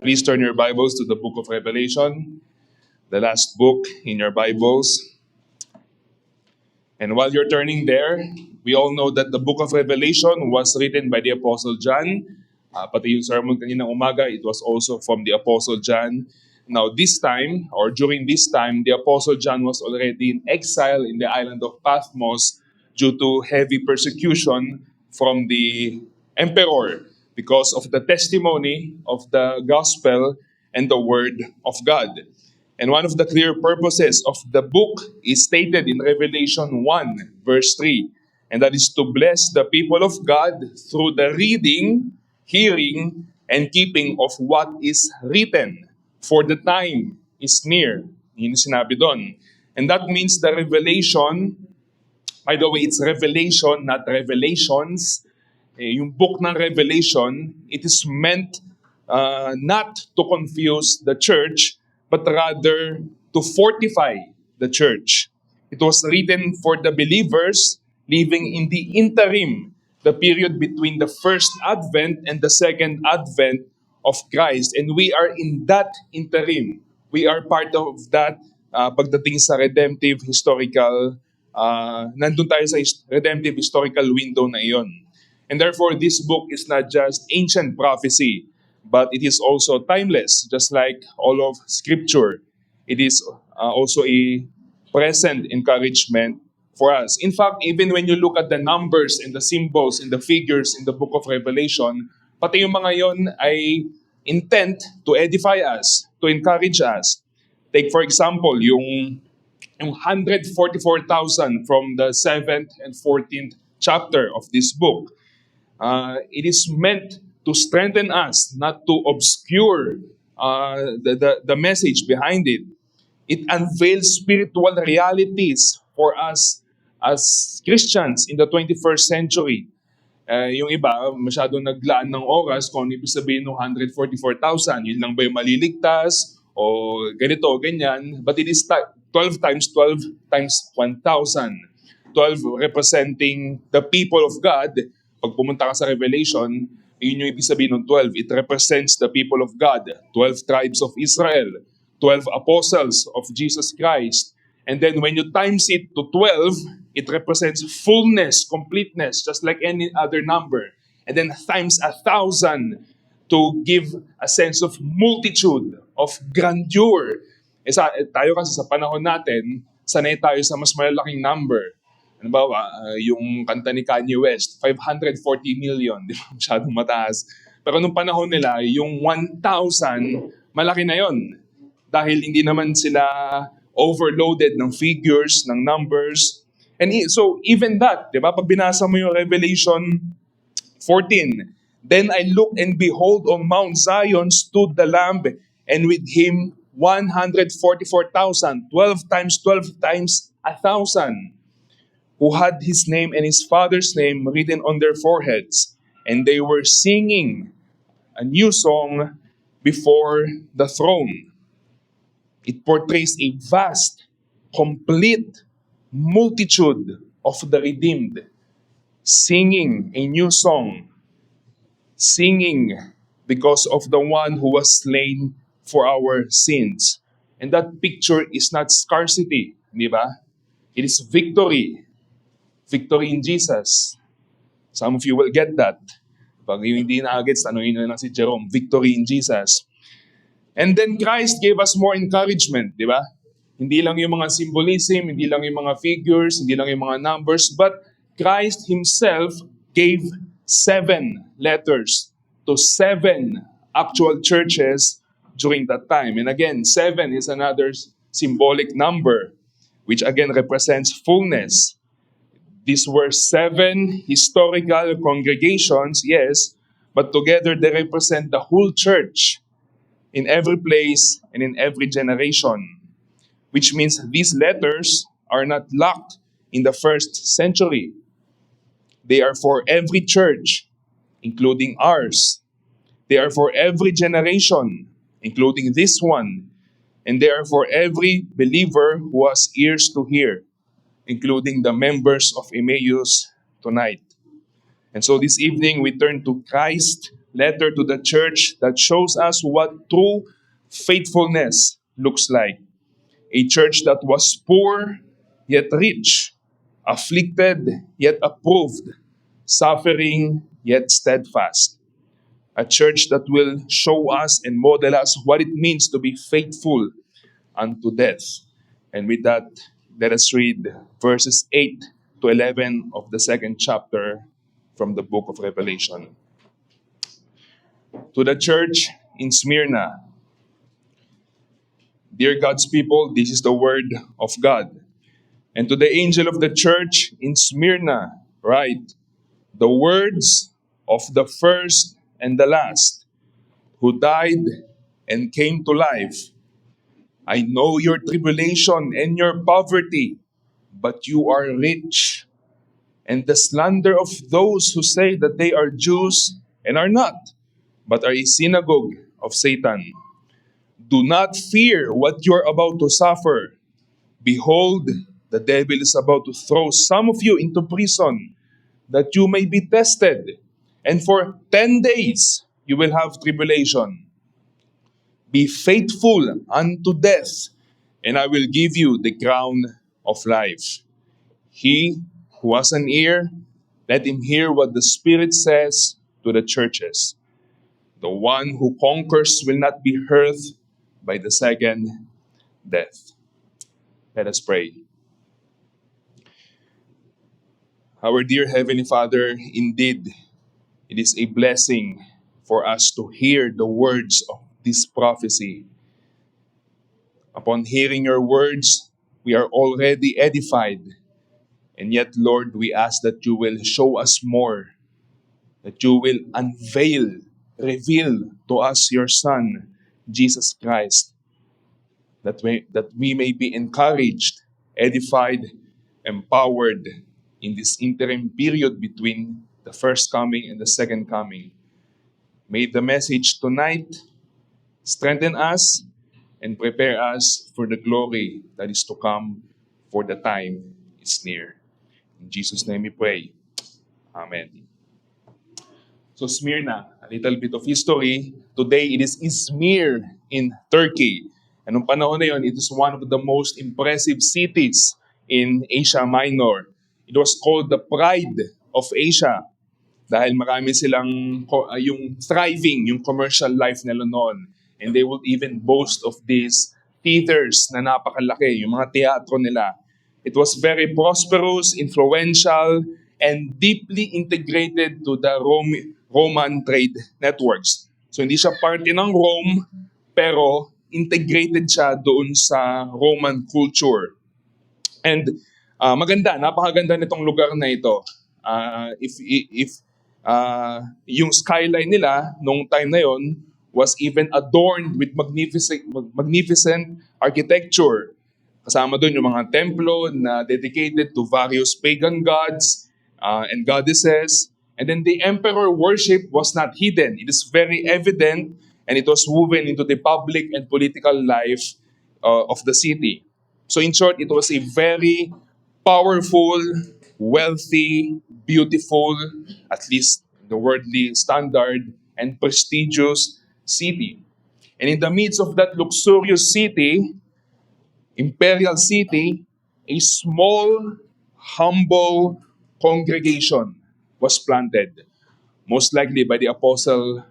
Please turn your Bibles to the book of Revelation, the last book in your Bibles. And while you're turning there, we all know that the book of Revelation was written by the Apostle John. Pati yung sermon kaninang umaga, it was also from the Apostle John. Now this time, or during this time, the Apostle John was already in exile in the island of Patmos due to heavy persecution from the emperor because of the testimony of the gospel and the word of God. And one of the clear purposes of the book is stated in Revelation 1, verse 3. And that is to bless the people of God through the reading, hearing, and keeping of what is written. For the time is near. Yun yung sinabi doon. And that means the revelation, by the way, it's revelation, not revelations. Yung book ng Revelation, it is meant not to confuse the church, but rather to fortify the church. It was written for the believers living in the interim, the period between the first advent and the second advent of Christ. And we are in that interim. We are part of that pagdating sa redemptive historical, nandun tayo sa redemptive historical window na iyon. And therefore, this book is not just ancient prophecy, but it is also timeless, just like all of Scripture. It is also a present encouragement for us. In fact, even when you look at the numbers and the symbols and the figures in the book of Revelation, pati yung mga yon ay intent to edify us, to encourage us. Take for example, yung 144,000 from the 7th and 14th chapter of this book. It is meant to strengthen us, not to obscure the message behind it. It unveils spiritual realities for us as Christians in the 21st century. Yung iba, masyadong naglaan ng oras kung ano ibig sabihin ng 144,000. Yun lang ba yung maliligtas? O ganito, ganyan. But it is 12 times 12 times 1,000. 12 representing the people of God. Pag pumunta ka sa Revelation, yun yung ibig sabihin ng 12. It represents the people of God. 12 tribes of Israel. 12 apostles of Jesus Christ. And then when you times it to 12, it represents fullness, completeness, just like any other number. And then times 1,000 to give a sense of multitude, of grandeur. Tayo kasi sa panahon natin, sanay tayo sa mas malalaking number. Ano ba, yung kanta ni Kanye West, 540 million, di ba? Masyadong mataas. Pero nung panahon nila, yung 1,000, malaki na yon. Dahil hindi naman sila overloaded ng figures, ng numbers. And so even that, di ba? Pag binasa mo yung Revelation 14, then I looked and behold on Mount Zion stood the Lamb, and with him 144,000, 12 times 12 times 1,000. Who had his name and his father's name written on their foreheads. And they were singing a new song before the throne. It portrays a vast, complete multitude of the redeemed singing a new song. Singing because of the one who was slain for our sins. And that picture is not scarcity, di ba? It is victory. Victory in Jesus. Some of you will get that. Pag yung hindi na-gets, tanongin na si Jerome, victory in Jesus. And then Christ gave us more encouragement, di ba? Hindi lang yung mga symbolism, hindi lang yung mga figures, hindi lang yung mga numbers, but Christ Himself gave 7 letters to 7 actual churches during that time. And again, 7 is another symbolic number, which again represents fullness. These were 7 historical congregations, yes, but together they represent the whole church in every place and in every generation. Which means these letters are not locked in the first century. They are for every church, including ours. They are for every generation, including this one. And they are for every believer who has ears to hear, including the members of Emmaus tonight. And so this evening we turn to Christ's letter to the church that shows us what true faithfulness looks like. A church that was poor yet rich, afflicted yet approved, suffering yet steadfast. A church that will show us and model us what it means to be faithful unto death. And with that, let us read verses 8 to 11 of the second chapter from the book of Revelation. To the church in Smyrna, dear God's people, this is the word of God. And to the angel of the church in Smyrna, write, the words of the first and the last, who died and came to life. I know your tribulation and your poverty, but you are rich. And the slander of those who say that they are Jews and are not, but are a synagogue of Satan. Do not fear what you are about to suffer. Behold, the devil is about to throw some of you into prison, that you may be tested. And for 10 days you will have tribulation. Be faithful unto death, and I will give you the crown of life. He who has an ear, let him hear what the Spirit says to the churches. The one who conquers will not be hurt by the second death. Let us pray. Our dear Heavenly Father, indeed, it is a blessing for us to hear the words of this prophecy. Upon hearing your words, we are already edified. And yet, Lord, we ask that you will show us more, that you will unveil, reveal to us your Son, Jesus Christ, that we may be encouraged, edified, empowered in this interim period between the first coming and the second coming. May the message tonight strengthen us and prepare us for the glory that is to come, for the time is near. In Jesus' name we pray. Amen. So Smyrna, a little bit of history. Today it is Izmir in Turkey. And noong panahon na yun, it is one of the most impressive cities in Asia Minor. It was called the Pride of Asia dahil marami silang yung thriving, yung commercial life nila noon. And they would even boast of these theaters na napakalaki, yung mga teatro nila. It was very prosperous, influential, and deeply integrated to the Roman trade networks. So hindi siya parte ng Rome, pero integrated siya doon sa Roman culture. And maganda, napakaganda nitong lugar na ito. If yung skyline nila nung time na yon was even adorned with magnificent architecture. Kasama doon yung mga templo na dedicated to various pagan gods and goddesses. And then the emperor worship was not hidden. It is very evident, and it was woven into the public and political life of the city. So in short, it was a very powerful, wealthy, beautiful, at least the worldly standard, and prestigious city. And in the midst of that luxurious city, imperial city, a small, humble congregation was planted, most likely by the Apostle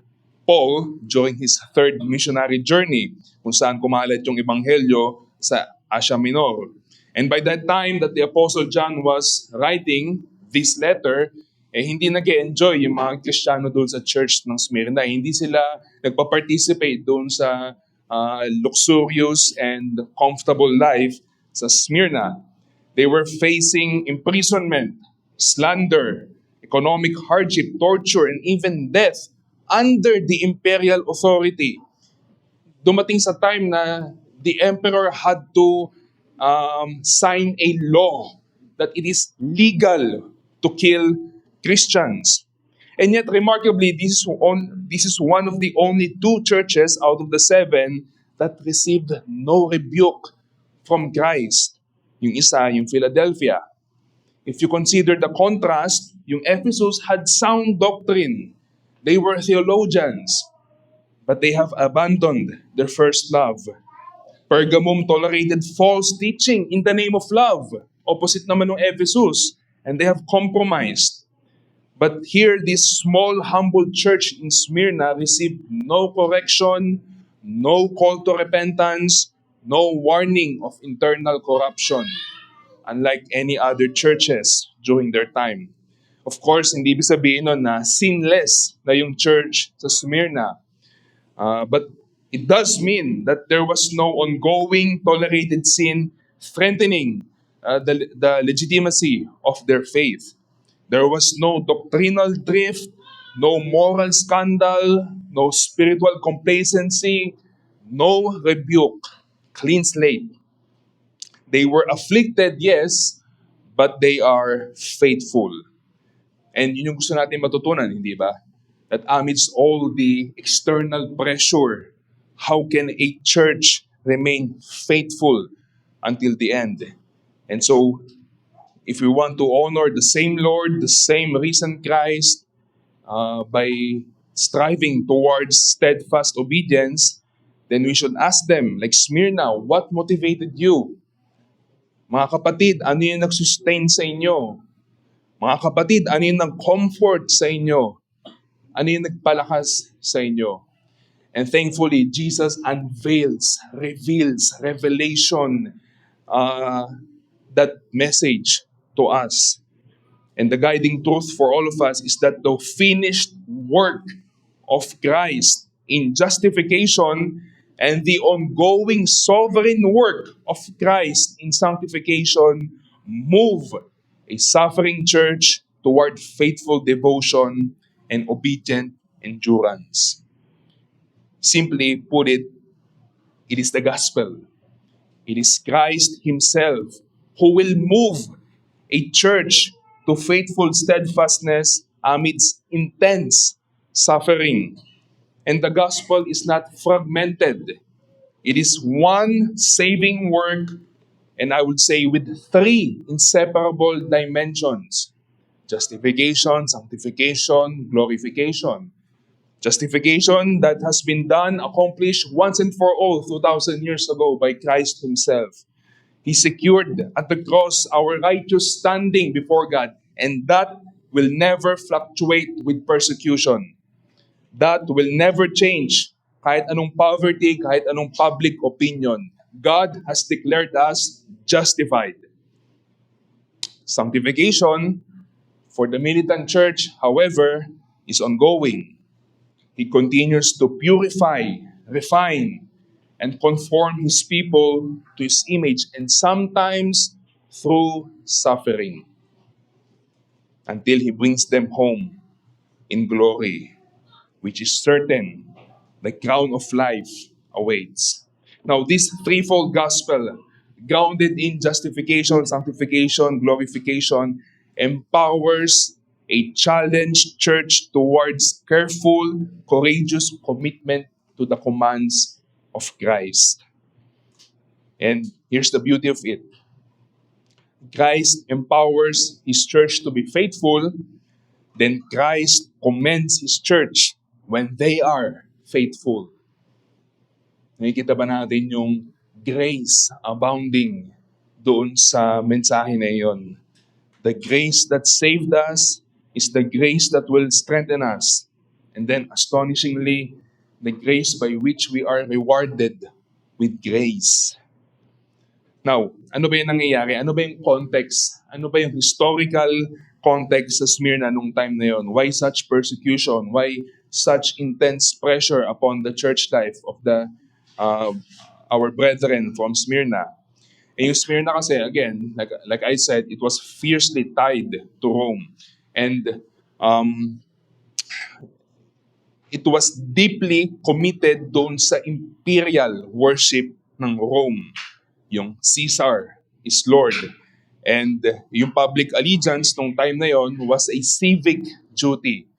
Paul during his third missionary journey, kung saan kumalat yung ebanghelyo sa Asia Minor. And by that time that the Apostle John was writing this letter, hindi nag-enjoy yung mga Kristiyano doon sa church ng Smyrna. Hindi sila nagpa-participate doon sa luxurious and comfortable life sa Smyrna. They were facing imprisonment, slander, economic hardship, torture, and even death under the imperial authority. Dumating sa time na the emperor had to sign a law that it is legal to kill Christians. And yet, remarkably, this is one of the only 2 churches out of the 7 that received no rebuke from Christ. Yung isa, yung Philadelphia. If you consider the contrast, yung Ephesus had sound doctrine. They were theologians, but they have abandoned their first love. Pergamum tolerated false teaching in the name of love. Opposite naman ng Ephesus. And they have compromised. But here, this small, humble church in Smyrna received no correction, no call to repentance, no warning of internal corruption, unlike any other churches during their time. Of course, hindi ibig sabihin nun na sinless na yung church sa Smyrna. But it does mean that there was no ongoing tolerated sin threatening the legitimacy of their faith. There was no doctrinal drift, no moral scandal, no spiritual complacency, no rebuke. Clean slate. They were afflicted, yes, but they are faithful. And yun yung gusto natin matutunan, hindi ba? That amidst all the external pressure, how can a church remain faithful until the end? And so, if we want to honor the same Lord, the same risen Christ, by striving towards steadfast obedience, then we should ask them, like Smyrna, what motivated you? Mga kapatid, ano yung nag-sustain sa inyo? Mga kapatid, ano yung nag-comfort sa inyo? Ano yung nagpalakas sa inyo? And thankfully, Jesus unveils, reveals, revelation, that message to us. And the guiding truth for all of us is that the finished work of Christ in justification and the ongoing sovereign work of Christ in sanctification move a suffering church toward faithful devotion and obedient endurance. Simply put it is the gospel. It is Christ Himself who will move a church to faithful steadfastness amidst intense suffering. And the gospel is not fragmented. It is one saving work, and I would say with three inseparable dimensions: justification, sanctification, glorification. Justification that has been done, accomplished once and for all 2,000 years ago by Christ Himself. He secured at the cross our righteous standing before God, and that will never fluctuate with persecution. That will never change kahit anong poverty, kahit anong public opinion. God has declared us justified. Sanctification for the militant church, however, is ongoing. He continues to purify, refine, and conform His people to His image, and sometimes through suffering, until He brings them home in glory, which is certain. The crown of life awaits. Now, this threefold gospel, grounded in justification, sanctification, glorification, empowers a challenged church towards careful, courageous commitment to the commands of Christ. And here's the beauty of it. Christ empowers His church to be faithful, then Christ commends His church when they are faithful. Nakikita ba natin yung grace abounding doon sa mensahe na iyon? The grace that saved us is the grace that will strengthen us. And then astonishingly, the grace by which we are rewarded with grace. Now, ano ba yung nangyayari? Ano ba yung context? Ano ba yung historical context sa Smyrna nung time na yon? Why such persecution? Why such intense pressure upon the church life of our brethren from Smyrna? And yung Smyrna kasi, again, like I said, it was fiercely tied to Rome. And it was deeply committed doon sa imperial worship ng Rome. Yung Caesar is Lord. And yung public allegiance nung time na yon was a civic duty.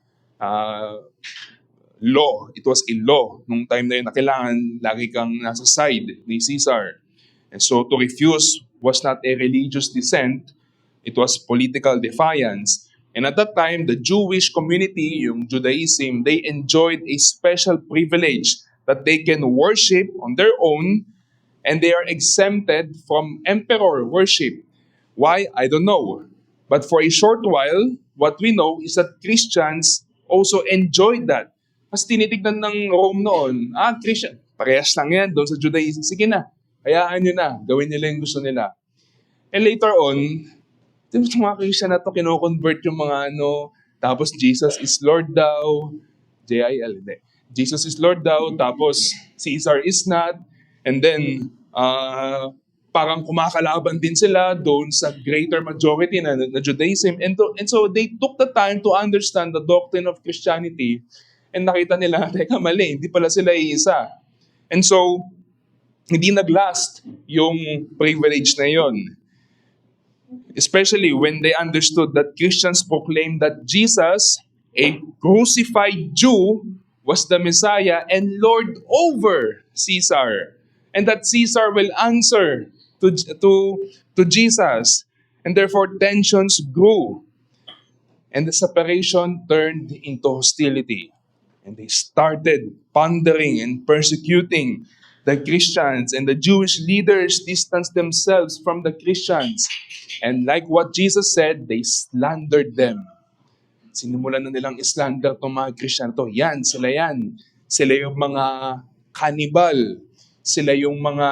Law. It was a law nung time na yun na kailangan lagi kang nasa side ni Caesar. And so to refuse was not a religious dissent. It was political defiance. And at that time, the Jewish community, yung Judaism, they enjoyed a special privilege that they can worship on their own and they are exempted from emperor worship. Why? I don't know. But for a short while, what we know is that Christians also enjoyed that. Mas tinitignan ng Rome noon, Christian, parehas lang yan doon sa Judaism. Sige na, hayaan nyo na, gawin nila yung gusto nila. And later on, di ba mga Christian na to, kino-convert yung mga tapos Jesus is Lord daw, J-I-L, hindi. Jesus is Lord daw, tapos Caesar is not, and then, parang kumakalaban din sila doon sa greater majority na Judaism. And so they took the time to understand the doctrine of Christianity and nakita nila, teka mali, hindi pala sila iisa. And so, hindi naglast yung privilege na yon. Especially when they understood that Christians proclaimed that Jesus, a crucified Jew, was the Messiah and Lord over Caesar. And that Caesar will answer to Jesus. And therefore tensions grew. And the separation turned into hostility. And they started plundering and persecuting the Christians, and the Jewish leaders distanced themselves from the Christians. And like what Jesus said, they slandered them. Sinimulan na nilang islander itong mga Christian to. Yan. Sila yung mga cannibal. Sila yung mga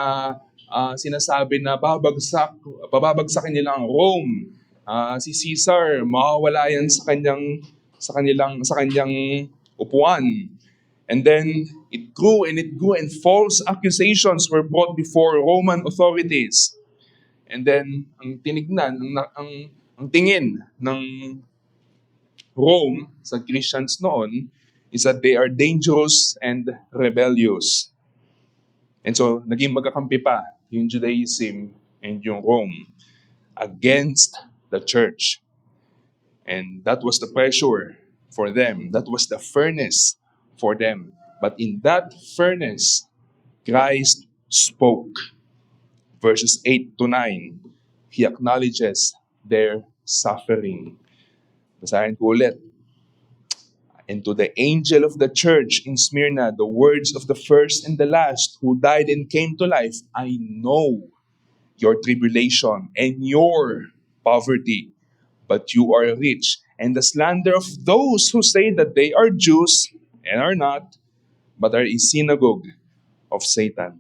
sinasabi na babagsakin nila ang Rome. Si Caesar, mawawala yan sa kanyang upuan. And then it grew and false accusations were brought before Roman authorities. And then ang tingin ng Rome sa Christians noon is that they are dangerous and rebellious. And so naging magkakampi pa yung Judaism and yung Rome against the church. And that was the pressure for them. That was the furnace for them. But in that furnace, Christ spoke. Verses 8 to 9, He acknowledges their suffering. Basahin ko ulit. And to the angel of the church in Smyrna, the words of the first and the last who died and came to life, I know your tribulation and your poverty, but you are rich. And the slander of those who say that they are Jews and are not, but are a synagogue of Satan.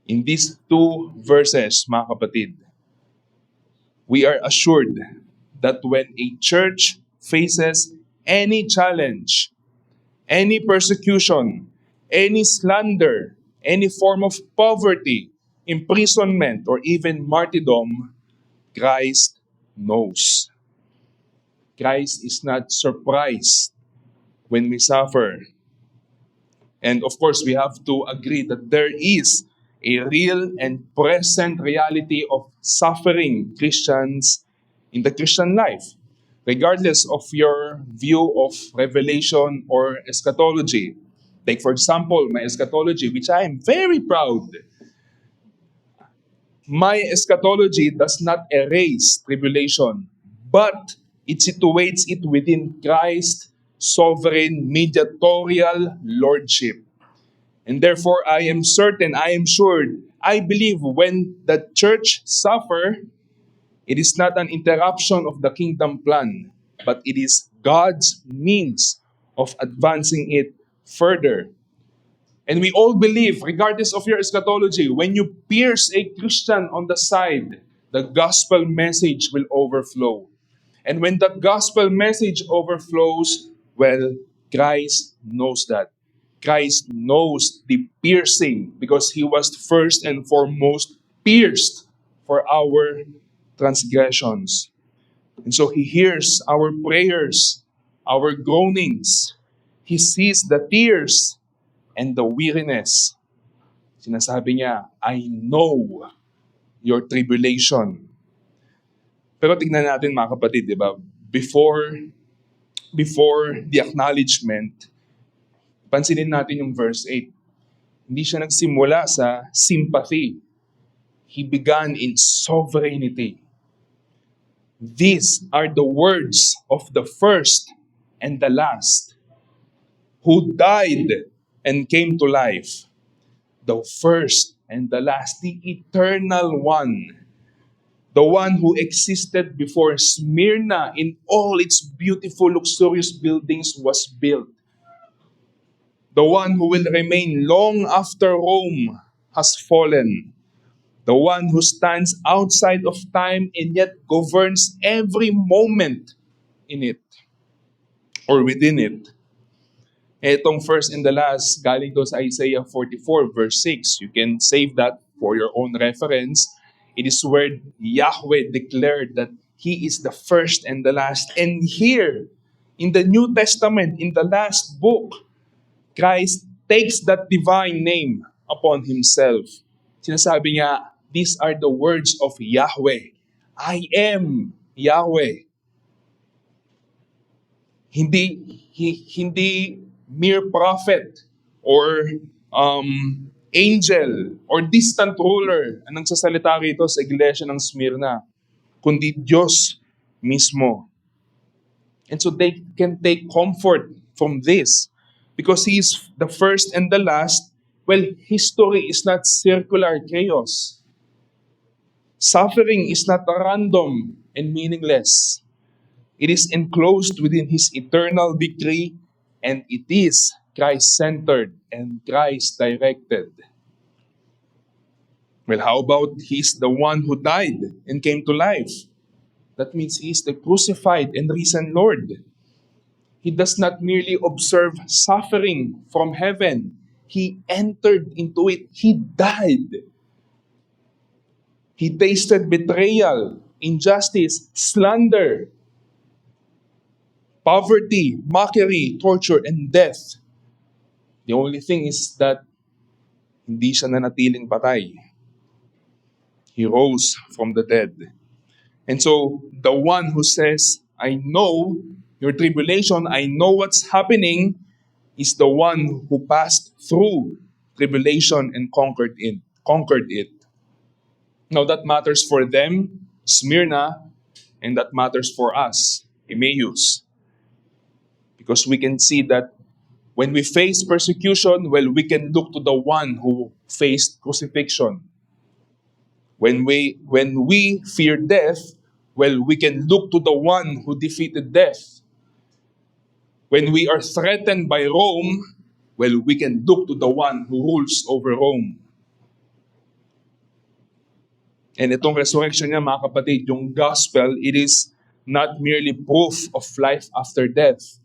In these two verses, mga kapatid, we are assured that when a church faces any challenge, any persecution, any slander, any form of poverty, imprisonment, or even martyrdom, Christ knows. Christ is not surprised when we suffer. And of course, we have to agree that there is a real and present reality of suffering Christians in the Christian life, regardless of your view of revelation or eschatology. Like for example, my eschatology, which I am very proud. My eschatology does not erase tribulation, but it situates it within Christ's sovereign mediatorial lordship. And therefore, I am certain, I am sure, I believe when the church suffer, it is not an interruption of the kingdom plan, but it is God's means of advancing it further. And we all believe, regardless of your eschatology, when you pierce a Christian on the side, the gospel message will overflow. And when the gospel message overflows, well, Christ knows that. Christ knows the piercing because He was first and foremost pierced for our transgressions. And so He hears our prayers, our groanings. He sees the tears and the weariness. Sinasabi niya, I know your tribulation. Pero tignan natin mga kapatid, di ba? Before the acknowledgement, pansinin natin yung verse 8. Hindi siya nagsimula sa sympathy. He began in sovereignty. These are the words of the first and the last, who died and came to life. The first and the last, the eternal one, the one who existed before Smyrna in all its beautiful, luxurious buildings was built. The one who will remain long after Rome has fallen. The one who stands outside of time and yet governs every moment in it or within it. Etong first and the last, galing to sa Isaiah 44 verse 6. You can save that for your own reference. It is where Yahweh declared that He is the first and the last. And here, in the New Testament, in the last book, Christ takes that divine name upon Himself. Sinasabi niya, these are the words of Yahweh. I am Yahweh. Hindi mere prophet or angel or distant ruler ang nagsasalita rito sa iglesia ng Smyrna, kundi Diyos mismo. And so they can take comfort from this because He is the first and the last. Well, history is not circular chaos. Suffering is not random and meaningless. It is enclosed within His eternal victory, and it is Christ-centered and Christ-directed. Well, how about He's the one who died and came to life? That means He is the crucified and risen Lord. He does not merely observe suffering from heaven. He entered into it. He died. He tasted betrayal, injustice, slander, poverty, mockery, torture, and death. The only thing is that hindi siya nanatiling patay. He rose from the dead. And so, the one who says, I know your tribulation, I know what's happening, is the one who passed through tribulation and conquered it. Now, that matters for them, Smyrna, and that matters for us, Emmaus. Because we can see that when we face persecution, well, we can look to the one who faced crucifixion. When we fear death, well, we can look to the one who defeated death. When we are threatened by Rome, well, we can look to the one who rules over Rome. And itong resurrection niya, mga kapatid, yung gospel, it is not merely proof of life after death.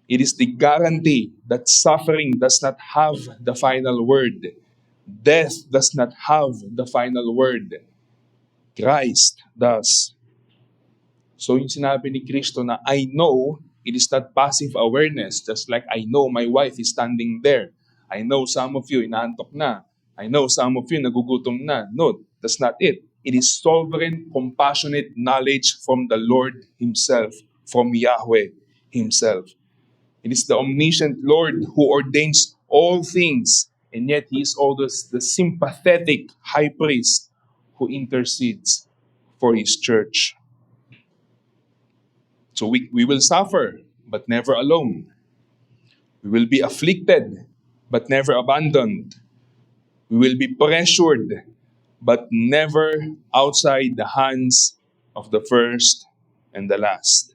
It is the guarantee that suffering does not have the final word. Death does not have the final word. Christ does. So yung sinabi ni Kristo na, I know, it is not passive awareness. Just like I know my wife is standing there. I know some of you inaantok na. I know some of you nagugutom na. No, that's not it. It is sovereign, compassionate knowledge from the Lord Himself, from Yahweh Himself. It is the omniscient Lord who ordains all things, and yet He is always the sympathetic high priest who intercedes for His church. So we will suffer, but never alone. We will be afflicted, but never abandoned. We will be pressured, but never outside the hands of the first and the last.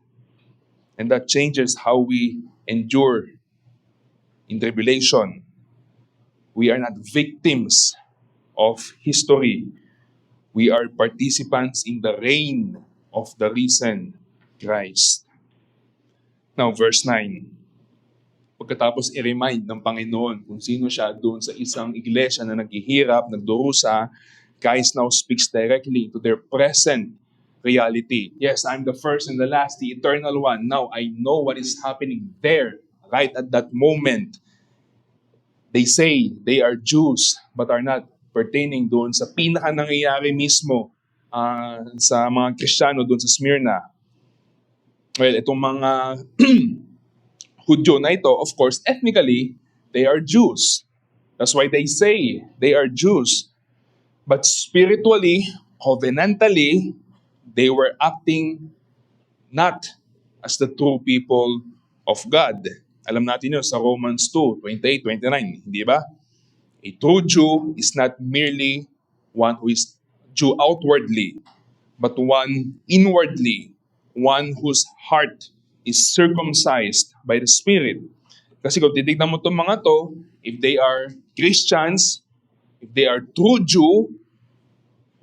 And that changes how we endure in tribulation. We are not victims of history. We are participants in the reign of the risen Christ. Now, verse 9. Pagkatapos i-remind ng Panginoon kung sino siya doon sa isang iglesia na naghihirap, nagdurusa, Christ now speaks directly to their present reality. Yes, I'm the first and the last, the eternal one. Now, I know what is happening there, right at that moment. They say they are Jews, but are not pertaining doon sa pinaka nangyayari mismo sa mga Kristiyano doon sa Smyrna. Well, itong mga Hudyo na ito, of course, ethnically, they are Jews. That's why they say they are Jews. But spiritually, covenantally, They were acting not as the true people of God. Alam natin yun sa Romans 2:28-29, hindi ba? A true Jew is not merely one who is Jew outwardly, but one inwardly, one whose heart is circumcised by the Spirit. Kasi kung titignan mo itong mga to, if they are Christians, if they are true Jew,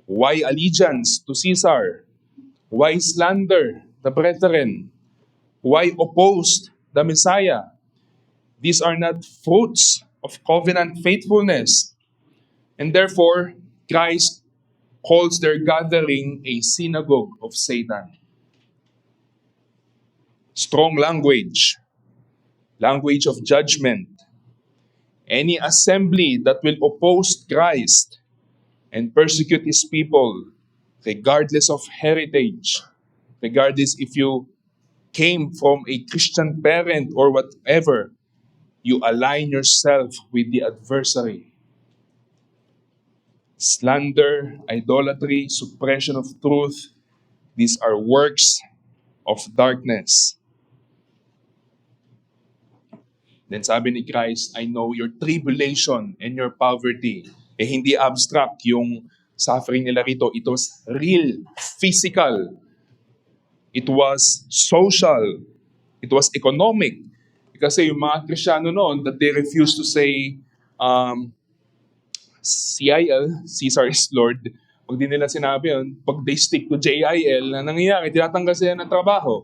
why allegiance to Caesar? Why slander the brethren? Why oppose the Messiah? These are not fruits of covenant faithfulness. And therefore, Christ calls their gathering a synagogue of Satan. Strong language, language of judgment. Any assembly that will oppose Christ and persecute his people, regardless of heritage, regardless if you came from a Christian parent or whatever, you align yourself with the adversary. Slander, idolatry, suppression of truth, these are works of darkness. Then sabi ni Christ, I know your tribulation and your poverty. Hindi abstract yung suffering nila rito. It was real, physical. It was social. It was economic. Kasi yung mga Kristiyano noon, that they refused to say, CIL, Caesar is Lord. Pag di nila sinabi yun, pag they stick to JIL, na nangyayari, tinatanggal sila ng trabaho.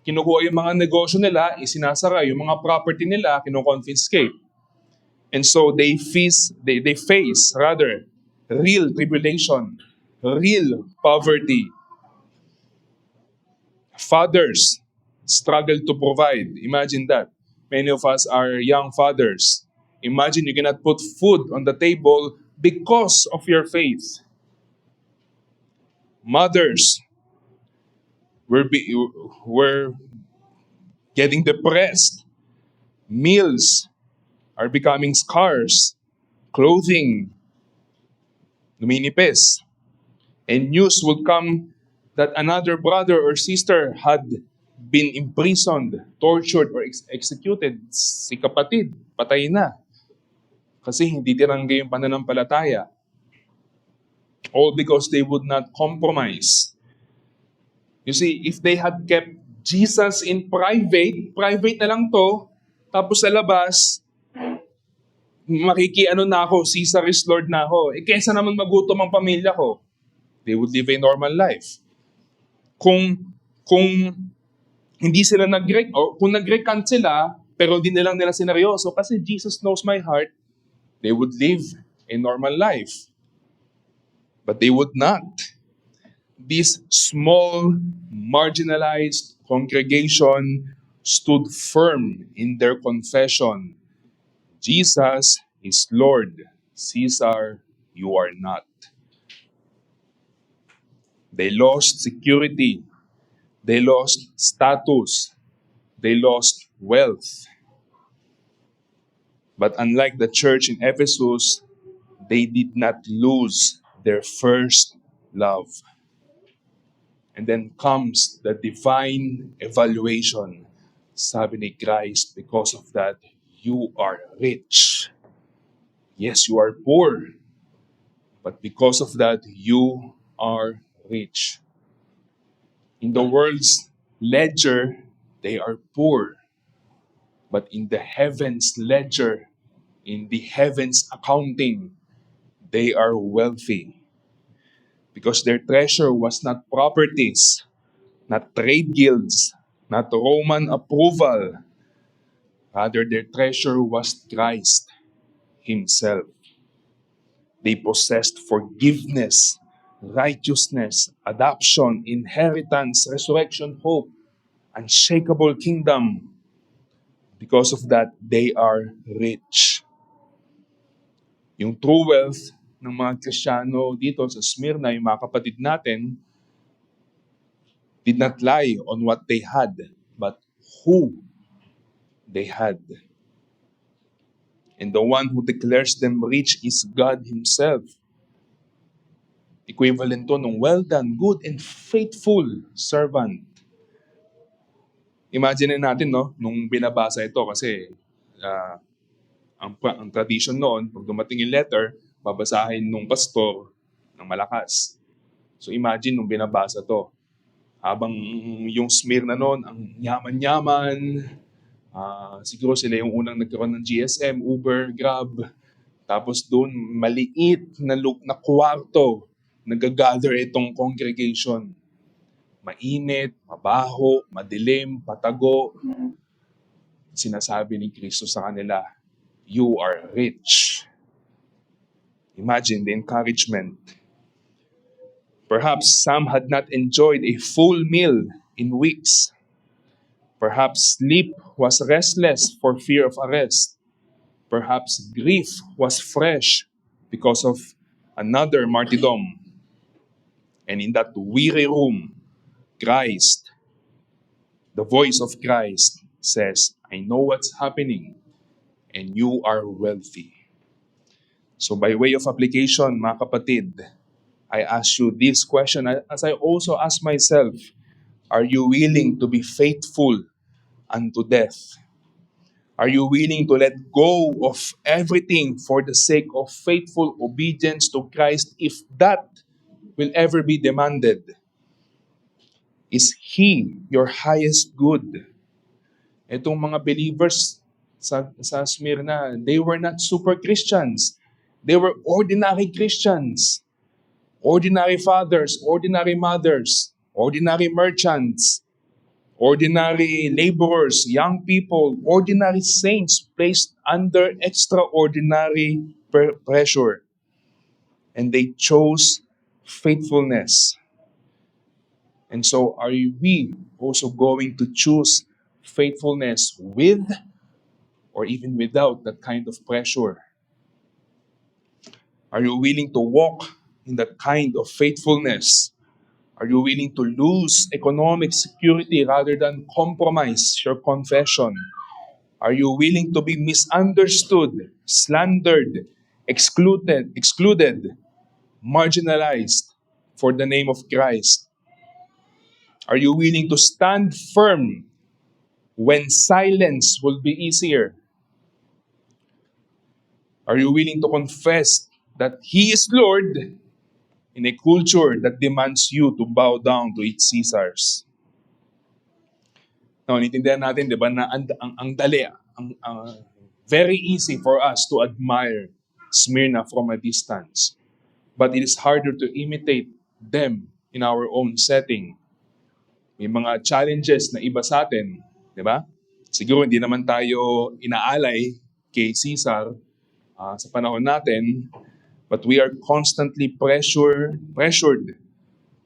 Kinukuha yung mga negosyo nila, isinasara. Yung mga property nila, kinu-confiscate. And so they face real tribulation, real poverty. Fathers struggle to provide. Imagine that. Many of us are young fathers. Imagine you cannot put food on the table because of your faith. Mothers were getting depressed. Meals are becoming scarce. Clothing numinipis. And news will come that another brother or sister had been imprisoned, tortured, or executed. Si kapatid, patay na. Kasi hindi tinanggay yung pananampalataya. All because they would not compromise. You see, if they had kept Jesus in private na lang to, tapos sa labas, makikiano na ako, Caesar is Lord na ako. Kaysa naman magutom ang pamilya ko, they would live a normal life. Kung hindi sila o kung nag-recant sila, pero hindi nilang nila sineryoso, kasi Jesus knows my heart, they would live a normal life. But they would not. This small, marginalized congregation stood firm in their confession. Jesus is Lord. Caesar, you are not. They lost security. They lost status. They lost wealth. But unlike the church in Ephesus, they did not lose their first love. And then comes the divine evaluation. Sabi ni Christ, because of that, you are rich. Yes, you are poor. But because of that, you are rich. In the world's ledger, they are poor. But in the heavens ledger, in the heavens accounting, they are wealthy. Because their treasure was not properties, not trade guilds, not Roman approval. Rather, their treasure was Christ Himself. They possessed forgiveness, righteousness, adoption, inheritance, resurrection, hope, unshakable kingdom. Because of that, they are rich. Yung true wealth ng mga Kristiyano dito sa Smyrna, yung mga kapatid natin, did not lie on what they had, but who they had. And the one who declares them rich is God Himself. Equivalent to nung well done, good and faithful servant. Imagine natin, no, nung binabasa ito kasi ah, ang tradition noon, pag dumating yung letter, babasahin nung pastor ng malakas. So imagine nung binabasa to, habang yung Smyrna noon, ang yaman-yaman, siguro sila yung unang nagkaroon ng GSM, Uber, Grab. Tapos doon, maliit na kwarto, nag-gather itong congregation. Mainit, mabaho, madilim, patago. Sinasabi ni Kristo sa kanila, you are rich. Imagine the encouragement. Perhaps some had not enjoyed a full meal in weeks. Perhaps sleep was restless for fear of arrest. Perhaps grief was fresh because of another martyrdom. And in that weary room, Christ, the voice of Christ says, I know what's happening and you are wealthy. So by way of application, mga kapatid, I ask you this question as I also ask myself, are you willing to be faithful unto death? Are you willing to let go of everything for the sake of faithful obedience to Christ if that will ever be demanded? Is He your highest good? Itong mga believers sa Smyrna, they were not super Christians. They were ordinary Christians. Ordinary fathers, ordinary mothers, ordinary merchants, ordinary laborers, young people, ordinary saints placed under extraordinary pressure. And they chose faithfulness. And so are we also going to choose faithfulness with or even without that kind of pressure? Are you willing to walk in that kind of faithfulness? Are you willing to lose economic security rather than compromise your confession? Are you willing to be misunderstood, slandered, excluded, marginalized for the name of Christ? Are you willing to stand firm when silence will be easier? Are you willing to confess that He is Lord in a culture that demands you to bow down to its Caesars? Now, naintindihan natin, di ba, na ang dali, very easy for us to admire Smyrna from a distance. But it is harder to imitate them in our own setting. May mga challenges na iba sa atin, di ba? Siguro hindi naman tayo inaalay kay Caesar sa panahon natin, but we are constantly pressured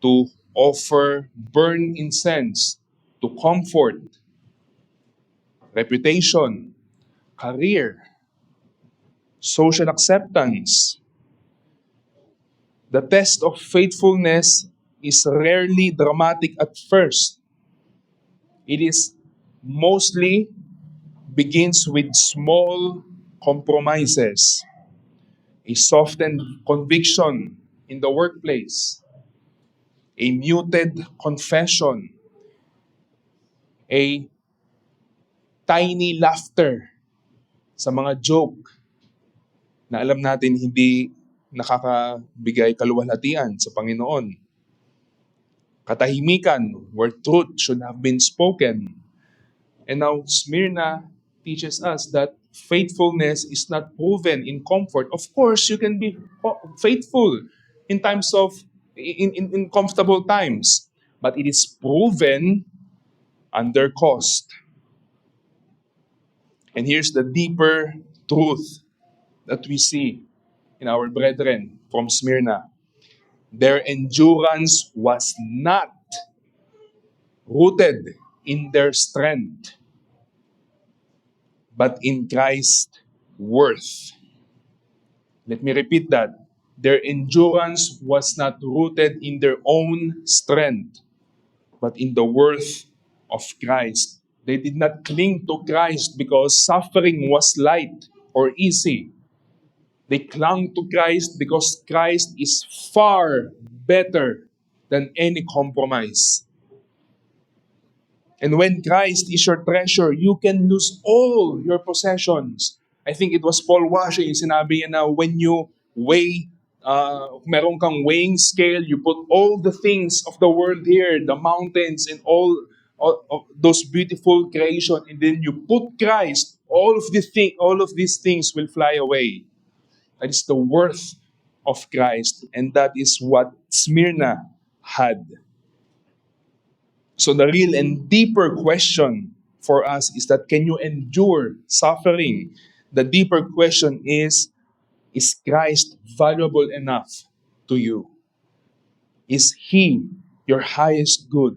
to offer burn incense to comfort, reputation, career, social acceptance. The test of faithfulness is rarely dramatic at first. It is mostly begins with small compromises, a softened conviction in the workplace, a muted confession, a tiny laughter sa mga joke na alam natin hindi nakakabigay kaluwalhatian sa Panginoon. Katahimikan where truth should have been spoken. And now Smyrna teaches us that faithfulness is not proven in comfort. Of course, you can be faithful in times of in comfortable times, but it is proven under cost. And here's the deeper truth that we see in our brethren from Smyrna. Their endurance was not rooted in their strength, but in Christ's worth. Let me repeat that. Their endurance was not rooted in their own strength, but in the worth of Christ. They did not cling to Christ because suffering was light or easy. They clung to Christ because Christ is far better than any compromise. And when Christ is your treasure, you can lose all your possessions. I think it was Paul Washer yung sinabi niya na when you weigh, meron kang weighing scale, you put all the things of the world here, the mountains and all those beautiful creation, and then you put Christ, all of these things will fly away. That is the worth of Christ, and that is what Smyrna had. So the real and deeper question for us is that can you endure suffering? The deeper question is Christ valuable enough to you? Is He your highest good?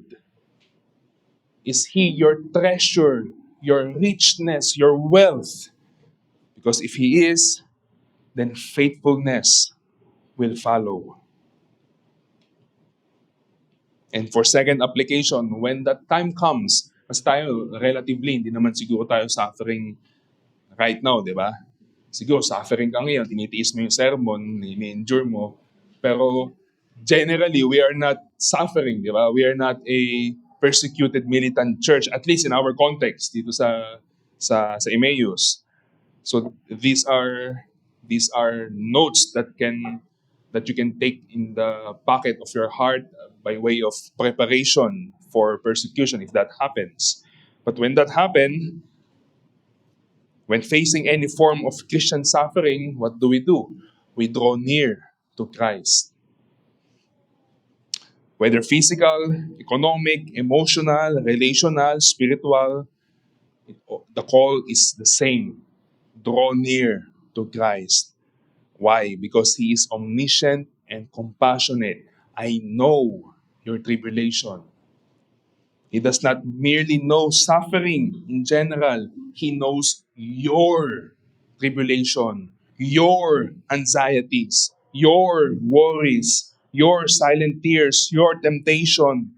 Is He your treasure, your richness, your wealth? Because if He is, then faithfulness will follow. And for second application, when that time comes, mas tayo relatively, hindi naman siguro tayo suffering right now, di ba? Siguro suffering ka ngayon, tinitiis mo yung sermon, ini-endure mo. Pero generally, we are not suffering, di ba? We are not a persecuted militant church, at least in our context, dito sa Emmaus. So these are notes that you can take in the pocket of your heart by way of preparation for persecution if that happens. But when that happens, when facing any form of Christian suffering, what do? We draw near to Christ. Whether physical, economic, emotional, relational, spiritual, the call is the same. Draw near to Christ. Why? Because He is omniscient and compassionate. I know your tribulation. He does not merely know suffering in general. He knows your tribulation, your anxieties, your worries, your silent tears, your temptation,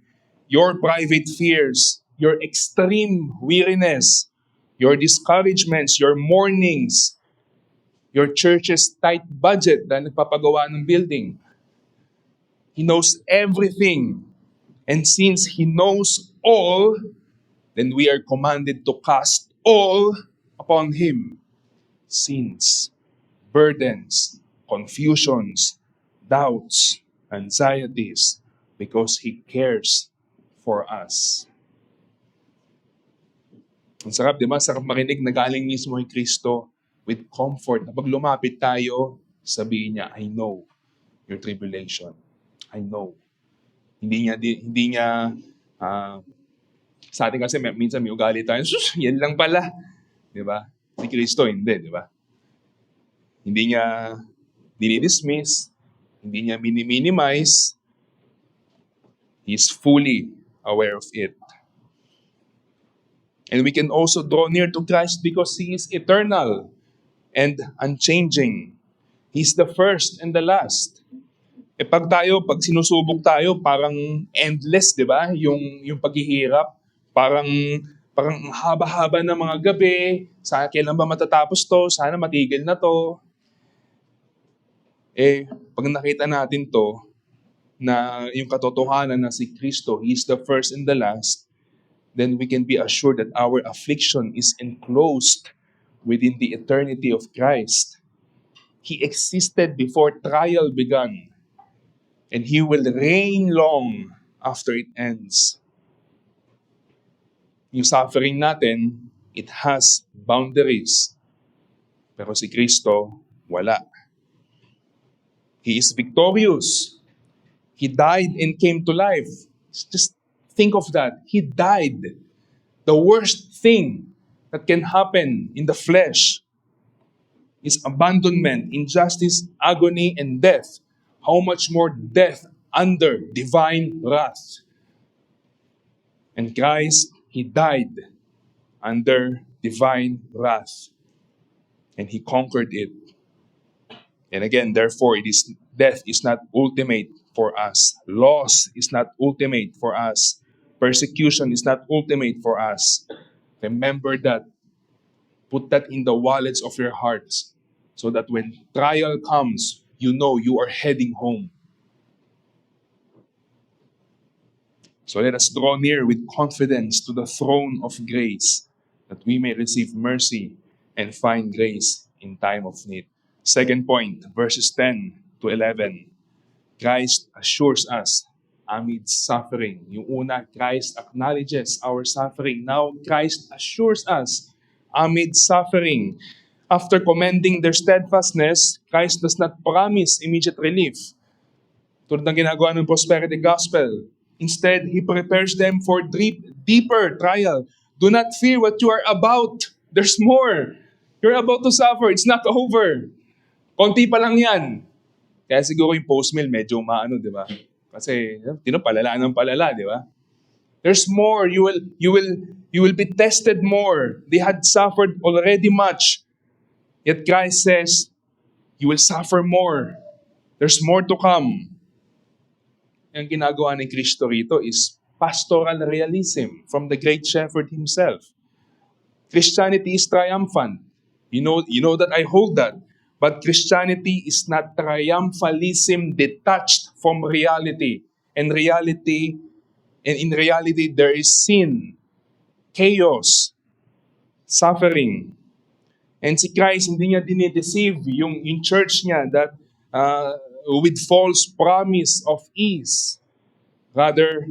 your private fears, your extreme weariness, your discouragements, your mournings, your church's tight budget dahil nagpapagawa ng building. He knows everything. And since He knows all, then we are commanded to cast all upon Him. Sins, burdens, confusions, doubts, anxieties, because He cares for us. Ang sarap, di ba? Sarap marinig na galing mismo kay Kristo with comfort. Na pag lumapit tayo, sabihin niya, I know your tribulation. I know. Hindi niya sa atin kasi minsan may ugali tayo, sus, yan lang pala. Di ba? Si Kristo, hindi, di ba? Hindi niya dinidismiss, hindi niya minimize. He is fully aware of it. And we can also draw near to Christ because He is eternal and unchanging. He's the first and the last. Pag sinusubok tayo, parang endless, di ba? Yung paghihirap, parang haba-haba na mga gabi, kailan ba matatapos to? Sana matigil na to. Pag nakita natin to, na yung katotohanan na si Kristo, He is the first and the last, then we can be assured that our affliction is enclosed within the eternity of Christ. He existed before trial began. And He will reign long after it ends. Yung suffering natin, it has boundaries. Pero si Kristo, wala. He is victorious. He died and came to life. Just think of that. He died. The worst thing that can happen in the flesh is abandonment, injustice, agony, and death. How much more death under divine wrath? And Christ, He died under divine wrath. And He conquered it. And again, therefore, death is not ultimate for us. Loss is not ultimate for us. Persecution is not ultimate for us. Remember that. Put that in the wallets of your hearts. so that when trial comes, you know you are heading home. So let us draw near with confidence to the throne of grace, that we may receive mercy and find grace in time of need. Second point, verses 10 to 11. Christ assures us amid suffering. Yung una, Christ acknowledges our suffering. Now, Christ assures us amid suffering. After commending their steadfastness, Christ does not promise immediate relief, tulad ng ginagawa ng prosperity gospel. Instead, He prepares them for deeper trial. Do not fear what you are about. There's more. You're about to suffer. It's not over. Konti pa lang yan. Kaya siguro yung post-mill medyo maano, di ba? Kasi palala ng palala, di ba? There's more. You will be tested more. They had suffered already much. Yet Christ says, you will suffer more. There's more to come. Ang ginagawa ni Kristo rito is pastoral realism from the great shepherd himself. Christianity is triumphant. You know that I hold that. But Christianity is not triumphalism detached from reality. And in reality, there is sin, chaos, suffering. And si Christ, hindi niya dinideceive yung church niya that with false promise of ease. Rather,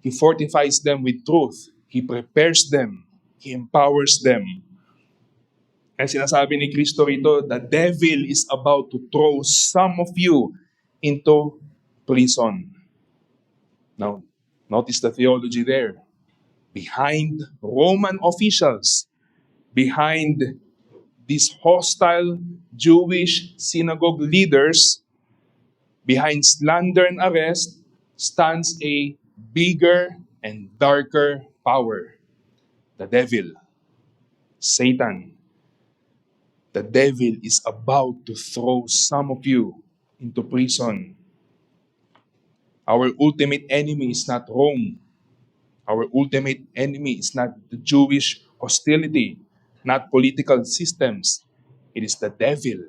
He fortifies them with truth. He prepares them. He empowers them. Kaya sinasabi ni Kristo rito, the devil is about to throw some of you into prison. Now, notice the theology there. Behind Roman officials, behind these hostile Jewish synagogue leaders, behind slander and arrest, stands a bigger and darker power. The devil, Satan. The devil is about to throw some of you into prison. Our ultimate enemy is not Rome. Our ultimate enemy is not the Jewish hostility, not political systems. It is the devil.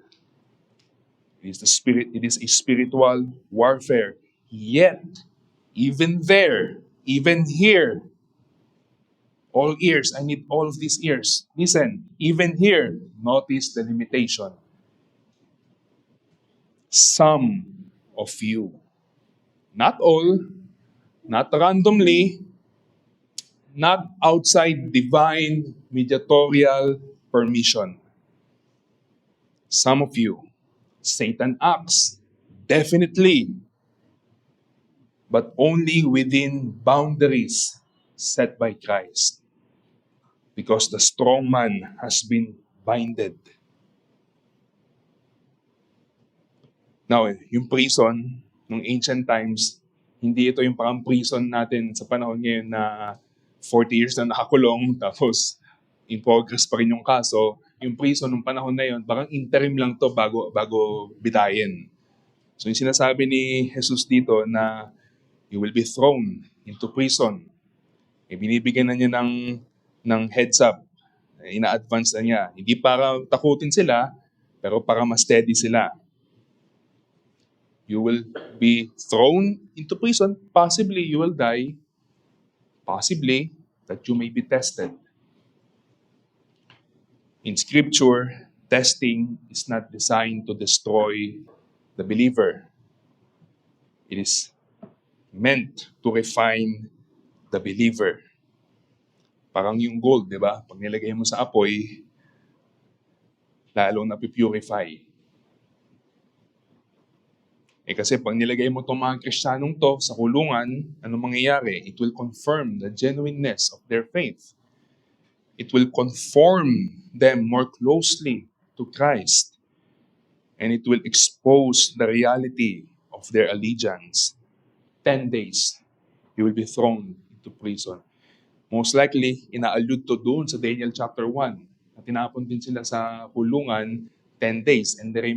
It is the spirit. It is a spiritual warfare. Yet, even there, even here, all ears, I need all of these ears. Listen, even here, notice the limitation. Some of you, not all, not randomly, not outside divine mediatorial permission. Some of you, Satan acts, definitely, but only within boundaries set by Christ. Because the strong man has been binded. Now, yung prison, nung ancient times, hindi ito yung parang prison natin sa panahon ngayon na 40 years na nakakulong, tapos in progress pa rin yung kaso. Yung prison nung panahon na yun, parang interim lang to bago bidayin. So yung sinasabi ni Jesus dito na you will be thrown into prison. Binibigyan na niya ng heads up. Ina-advance na niya. Hindi para takutin sila, pero para mas steady sila. You will be thrown into prison. Possibly you will die. Possibly that you may be tested. In Scripture, testing is not designed to destroy the believer. It is meant to refine the believer. Parang yung gold, di ba? Pag nilagay mo sa apoy, lalong napipurify. Kasi pag nilagay mo itong mga Kristiyanong to sa kulungan, ano mangyayari? It will confirm the genuineness of their faith. It will conform them more closely to Christ. And it will expose the reality of their allegiance. 10 days, you will be thrown into prison. Most likely, ina-allude to doon sa Daniel chapter 1. Na tinapon din sila sa kulungan 10 days and they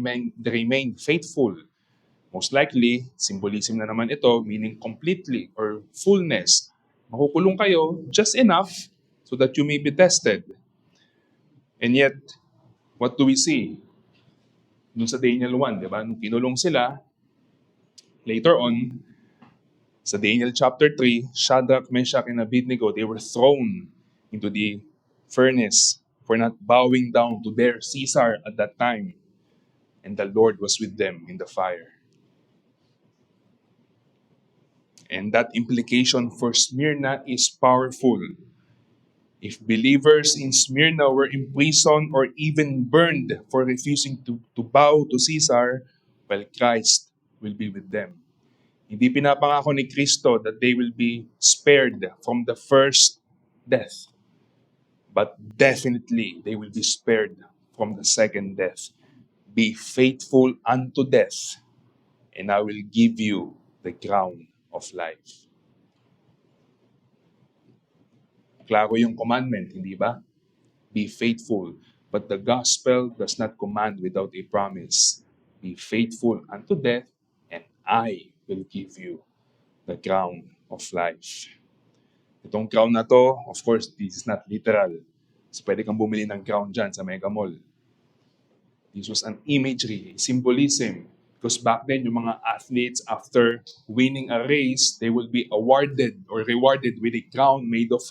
remain faithful. Most likely, symbolism na naman ito, meaning completely or fullness. Makukulong kayo just enough so that you may be tested. And yet, what do we see? Doon sa Daniel 1, di ba? Nung kinulong sila, later on, sa Daniel chapter 3, Shadrach, Meshach, and Abednego, they were thrown into the furnace for not bowing down to their Caesar at that time. And the Lord was with them in the fire. And that implication for Smyrna is powerful. If believers in Smyrna were imprisoned or even burned for refusing to bow to Caesar, well, Christ will be with them. Hindi pinapangako ni Kristo that they will be spared from the first death. But definitely, they will be spared from the second death. Be faithful unto death, and I will give you the crown of life. Klaro yung commandment, hindi ba? Be faithful. But the gospel does not command without a promise. Be faithful unto death, and I will give you the crown of life. Itong crown na to, of course, this is not literal. So pwede kang bumili ng crown dyan sa Mega Mall. This was an imagery, a symbolism. Because back then, yung mga athletes, after winning a race, they will be awarded or rewarded with a crown made of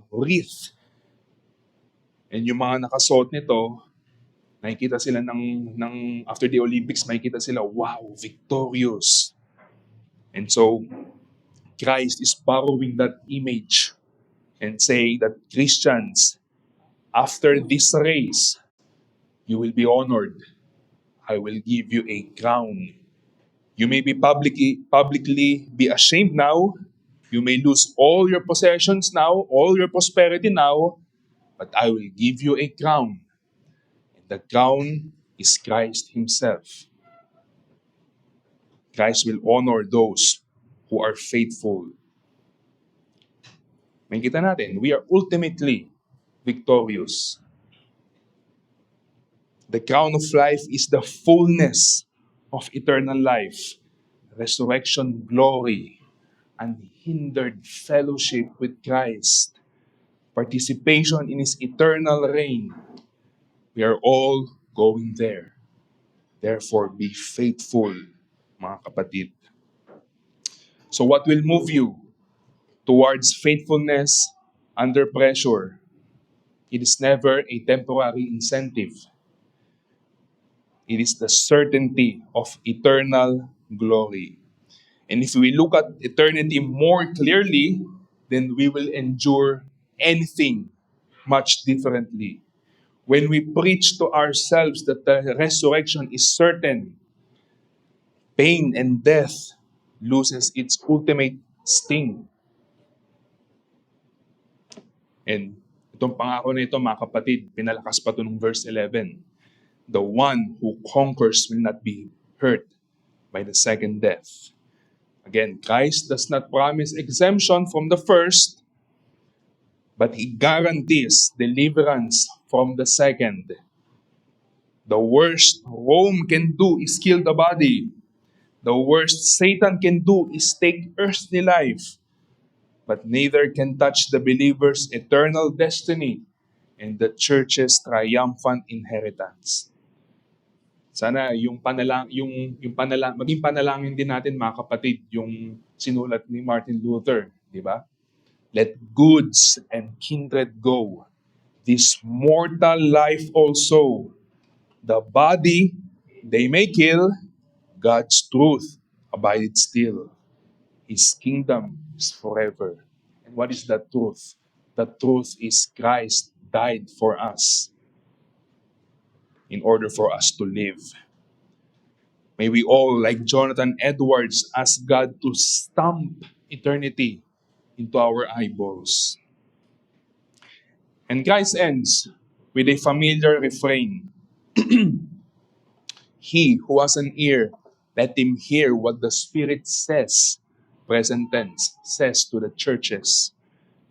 wreath. And yung mga nakasuot nito, nakikita sila ng after the Olympics, makikita sila, wow, victorious. And so, Christ is borrowing that image and saying that Christians, after this race, you will be honored. I will give you a crown. You may be publicly be ashamed now. You may lose all your possessions now, all your prosperity now, but I will give you a crown. And the crown is Christ Himself. Christ will honor those who are faithful. Makikita natin, we are ultimately victorious. The crown of life is the fullness of eternal life, resurrection glory, unhindered fellowship with Christ, participation in His eternal reign. We are all going there. Therefore, be faithful, mga kapatid. So what will move you towards faithfulness under pressure? It is never a temporary incentive. It is the certainty of eternal glory. And if we look at eternity more clearly, then we will endure anything much differently. When we preach to ourselves that the resurrection is certain, pain and death loses its ultimate sting. And itong pangako na ito, mga kapatid, pinalakas pa ito ng verse 11. The one who conquers will not be hurt by the second death. Again, Christ does not promise exemption from the first, but He guarantees deliverance from the second. The worst Rome can do is kill the body. The worst Satan can do is take earthly life. But neither can touch the believer's eternal destiny and the church's triumphant inheritance. Sana maging panalangin din natin, mga kapatid, yung sinulat ni Martin Luther, di ba? Let goods and kindred go, this mortal life also. The body they may kill, God's truth abideth still. His kingdom is forever. And what is that truth? The truth is Christ died for us in order for us to live. May we all, like Jonathan Edwards, ask God to stamp eternity into our eyeballs. And Christ ends with a familiar refrain. He who has an ear, let him hear what the Spirit says, present tense, says to the churches.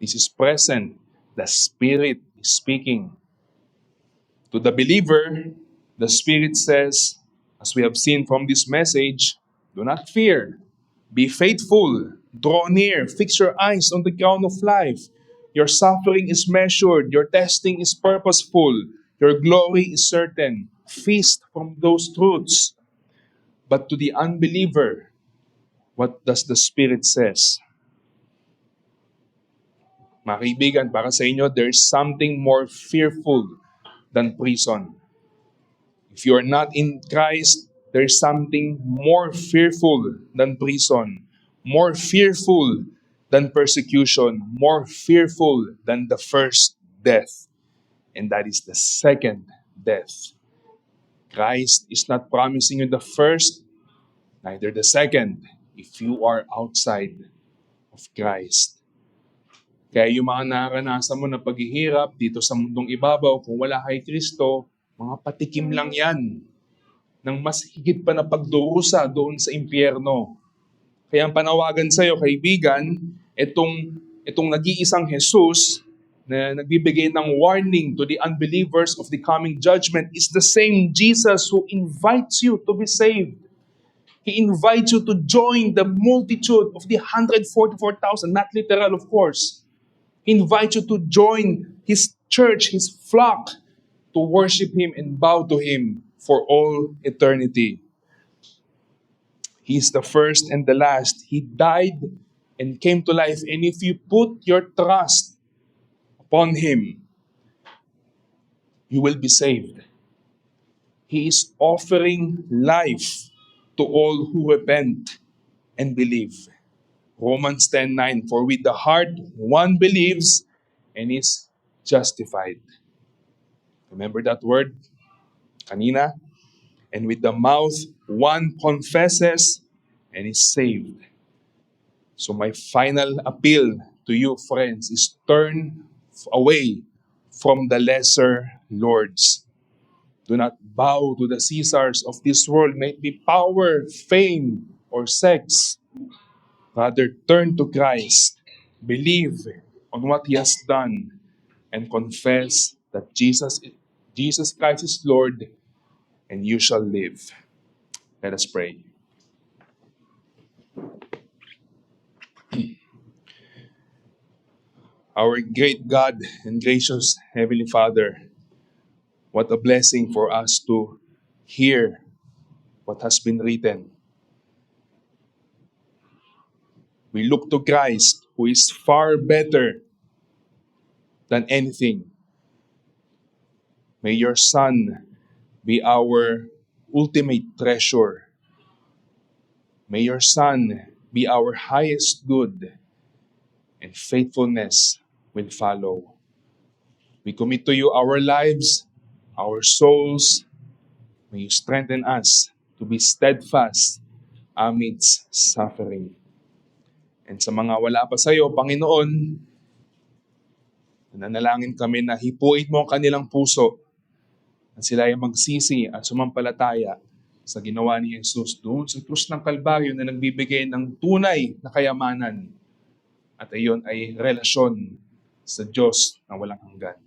This is present. The Spirit is speaking. To the believer, the Spirit says, as we have seen from this message, do not fear. Be faithful. Draw near. Fix your eyes on the crown of life. Your suffering is measured. Your testing is purposeful. Your glory is certain. Feast from those truths. But to the unbeliever, what does the Spirit says? Mga kaibigan, para sa inyo, there's something more fearful than prison. If you are not in Christ, there's something more fearful than prison, more fearful than persecution, more fearful than the first death, and that is the second death. Christ is not promising you the first, neither the second, if you are outside of Christ. Kaya yung mga naranasan mo na paghihirap dito sa mundong ibabaw, kung wala kay Kristo, mga patikim lang yan ng mas higit pa na pagdurusa doon sa impyerno. Kaya ang panawagan sa iyo, kaibigan, itong nag-iisang Jesus na nagbibigay ng warning to the unbelievers of the coming judgment is the same Jesus who invites you to be saved. He invites you to join the multitude of the 144,000, not literal of course. He invites you to join His church, His flock, to worship Him and bow to Him for all eternity. He is the first and the last. He died and came to life. And if you put your trust upon Him, you will be saved. He is offering life to all who repent and believe. Romans 10:9, for with the heart one believes and is justified. Remember that word? Kanina? And with the mouth one confesses and is saved. So my final appeal to you, friends, is turn away from the lesser lords. Do not bow to the Caesars of this world, may it be power, fame, or sex. Rather, turn to Christ, believe on what He has done, and confess that Jesus Christ is Lord, and you shall live. Let us pray. Our great God and gracious Heavenly Father, what a blessing for us to hear what has been written. We look to Christ, who is far better than anything. May your Son be our ultimate treasure. May your Son be our highest good, and faithfulness will follow. We commit to you our lives, our souls. May you strengthen us to be steadfast amidst suffering. And sa mga wala pa sa iyo, Panginoon, nanalangin kami na hipuin mo ang kanilang puso at sila ay magsisi at sumampalataya sa ginawa ni Jesus doon sa krus ng Kalbaryo na nagbibigay ng tunay na kayamanan. At iyon ay relasyon sa Diyos na walang hanggan.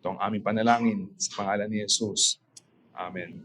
Ito ang aming panalangin sa pangalan ni Jesus. Amen.